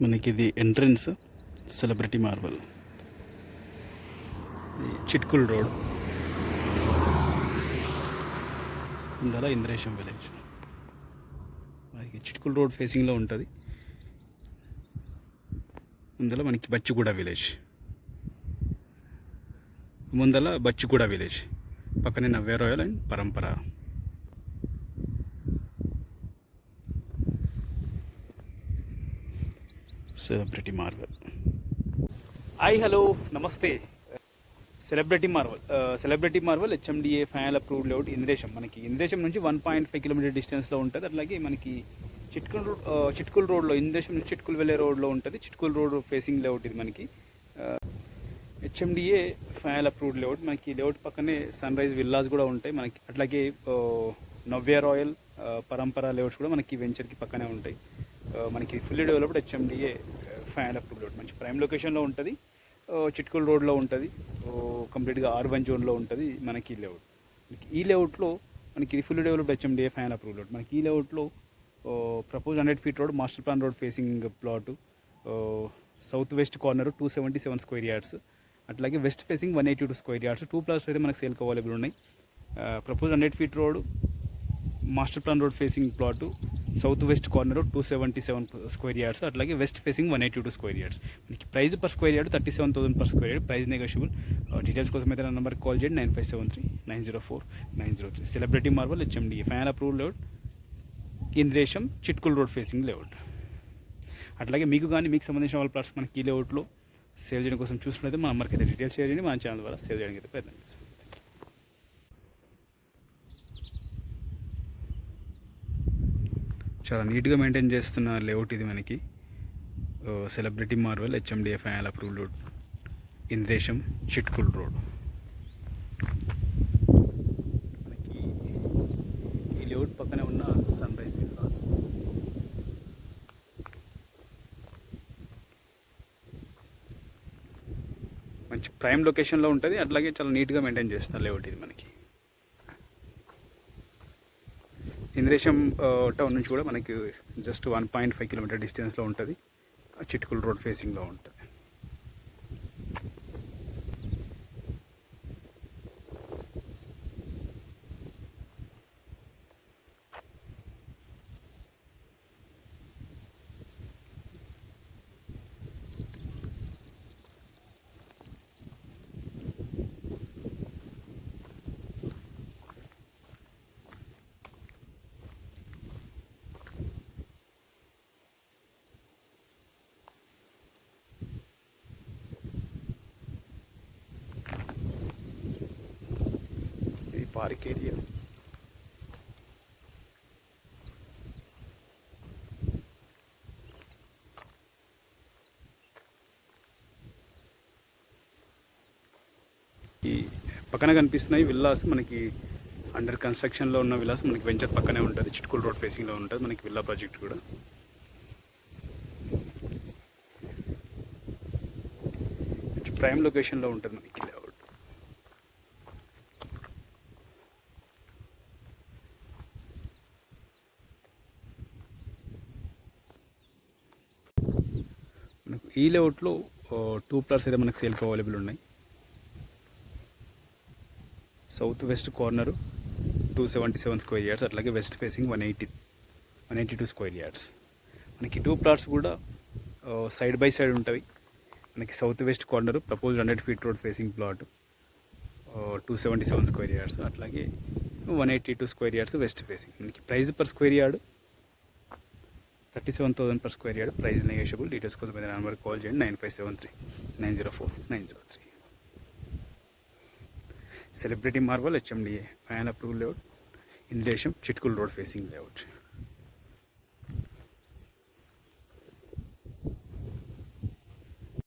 మనకి ఇది entrance celebrity marble, Chitkul road ఇందులో ఇంద్రేశం విలేజ్. మనకి చిట్కుల్ రోడ్ ఫేసింగ్లో ఉంటుంది. ముందర మనకి బచ్చిగూడ విలేజ్, ముందర బచ్చిగూడ విలేజ్, పక్కనే నవ్య రాయల్ అండ్ పరంపర. Celebrity marble. హాయ్, హలో, నమస్తే. Celebrity marble HMDA final approved layout Indresham. మనకి ఇంద్రేశం నుంచి 1.5 కిలోమీటర్ డిస్టెన్స్లో ఉంటుంది. అట్లాగే మనకి చిట్కుల్ రోడ్లో, ఇంద్రేశం నుంచి చిట్కుల్ వెళ్ళే రోడ్లో ఉంటుంది. చిట్కుల్ రోడ్ ఫేసింగ్ లేఅవుట్ ఇది మనకి. HMDA final approved layout. మనకి లేఅవుట్ పక్కనే సన్ రైజ్ విల్లాస్ కూడా ఉంటాయి మనకి. అట్లాగే నవ్య రాయల్, పరంపర లేఅవుట్స్ కూడా మనకి వెంచర్కి పక్కనే ఉంటాయి. మనకి fully developed HMDA final approved layout. మంచి ప్రైమ్ లొకేషన్లో ఉంటుంది. చిట్కుల్ రోడ్లో ఉంటుంది. కంప్లీట్గా R1 జోన్లో ఉంటుంది మనకి ఈ లేఅవుట్. ఈ లేఅవుట్లో మనకి fully developed HMDA final approved layout. మనకి ఈ లేఅవుట్లో propose 100 feet road, master plan road facing plot, south west corner 277 square yards, అట్లాగే west facing 182 square yards. 2 plots అయితే మనకు సేల్కి అవైలబుల్ ఉన్నాయి. Propose 100 feet road, master plan road facing plot, south west corner 277 square yards, అట్లాగే west facing 182 square yards. మనకి price per square yard 37,000 per square yard. Price negotiable. Details కోసం అయితే నా నెంబర్కి కాల్ చేయండి, 9573-904-903. Celebrity marble HMDA final approved layout, Indresham, Chitkul road facing layout. అట్లాగే మీకు కానీ మీకు సంబంధించిన వాళ్ళ ప్లాట్స్ మనకి ఈ లేఅవుట్లో సేల్ చేయడం కోసం చూసినట్లయితే మా నెంబర్కి అయితే డీటెయిల్స్ షేర్ చేయండి. మన ఛానల్ ద్వారా సేల్ చేయడానికి అయితే ప్రయత్నం చేస్తాం. చాలా నీట్గా మెయింటైన్ చేస్తున్న లేఅవుట్ ఇది మనకి. Celebrity marble HMDA final approved layout, Indresham, Chitkul road. మనకి ఈ లేఅవుట్ పక్కనే ఉన్న సన్ రైజ్ విల్లాస్. మంచి ప్రైమ్ లొకేషన్లో ఉంటుంది. అట్లాగే చాలా నీట్గా మెయింటైన్ చేస్తున్న లేఅవుట్ ఇది మనకి. ఇంద్రేశం టౌన్ నుంచి కూడా మనకి జస్ట్ 1.5 కిలోమీటర్ డిస్టెన్స్లో ఉంటుంది. చిట్కుల్ రోడ్ ఫేసింగ్లో ఉంటుంది. Park area. ఈ పక్కన కనిపిస్తున్నాయి విల్లాస్ మనకి. అండర్ కన్స్ట్రక్షన్లో ఉన్న విల్లాస్ మనకి వెంచర్ పక్కనే ఉంటుంది. చిట్కుల్ రోడ్ ఫేసింగ్లో ఉంటుంది మనకి విల్లా ప్రాజెక్ట్ కూడా. ప్రైమ్ లొకేషన్లో ఉంటుంది మనకి లేఅవుట్. మనకు ఈ లేఅవుట్లో 2 ప్లాట్స్ అయితే మనకు సేల్కి అవైలబుల్ ఉన్నాయి. South west corner 277 square yards, అట్లాగే వెస్ట్ ఫేసింగ్ 182 స్క్వేర్ యార్డ్స్. మనకి 2 ప్లాట్స్ కూడా సైడ్ బై సైడ్ ఉంటాయి. మనకి south west corner propose 100 feet road facing plot, 277 square yards, అట్లాగే 182 స్క్వేర్ యార్డ్స్ వెస్ట్ ఫేసింగ్. మనకి price per square yard 37,000 per square yard. Price negotiable. Details కోసం అయితే నెంబర్కి call చేయండి, 9573-904-903. Celebrity marble HMDA final approved layout, Indresham, Chitkul road facing layout.